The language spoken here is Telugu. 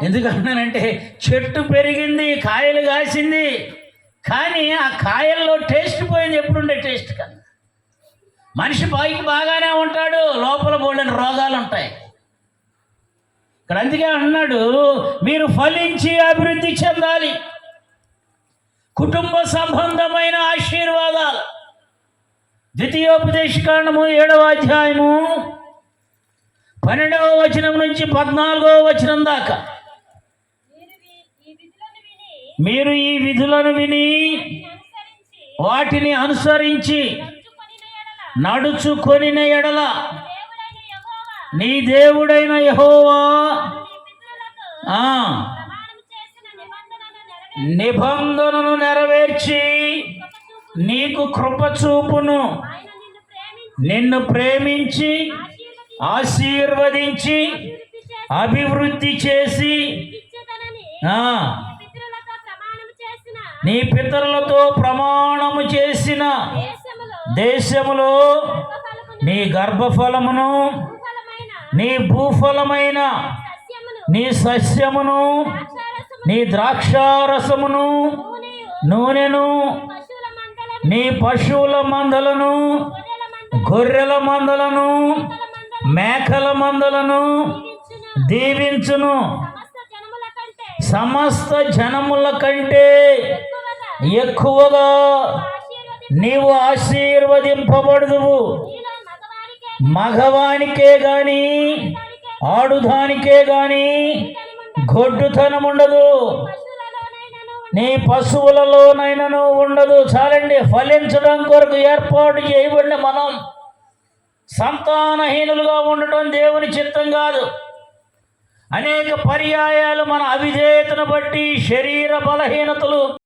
ఎందుకంటున్నానంటే చెట్టు పెరిగింది, కాయలు కాసింది, కానీ ఆ కాయల్లో టేస్ట్ పోయింది. ఎప్పుడుండే టేస్ట్ కన్నా మనిషి పైకి బాగానే ఉంటాడు, లోపల బోల్డెని రోగాలు ఉంటాయి. ఇక్కడ అందుకే అన్నాడు, మీరు ఫలించి అభివృద్ధి చెందాలి. కుటుంబ సంబంధమైన ఆశీర్వాదాలు. ద్వితీయోపదేశకాండము 7వ అధ్యాయము 12వ వచనం నుంచి 14వ వచనం దాకా. మీరు ఈ విధులను విని వాటిని అనుసరించి నడుచుకొనిన ఎడల నీ దేవుడైన యెహోవా నిబంధనను నెరవేర్చి నీకు కృప చూపును, నిన్ను ప్రేమించి ఆశీర్వదించి అభివృద్ధి చేసి నీ పితరులతో ప్రమాణము చేసిన దేశములో నీ గర్భఫలమును, నీ భూఫలమైన నీ సస్యమును, నీ ద్రాక్షారసమును, నూనెను, నీ పశువుల మందలను, గొర్రెల మందలను, మేకల మందలను దీవించును. సమస్త జనముల కంటే ఎక్కువగా నీవు ఆశీర్వదింపబడుదువు. మగవానికే గాని ఆడుదానికే గాని గొడ్డుతనం ఉండదు, నీ పశువులలోనైనాను ఉండదు. చాలండి. ఫలించడం కొరకు ఏర్పాటు చేయబడిన మనం సంతానహీనులుగా ఉండటం దేవుని చిత్తం కాదు. అనేక పర్యాయాలు మన అవిధేయతను బట్టి శరీర బలహీనతలు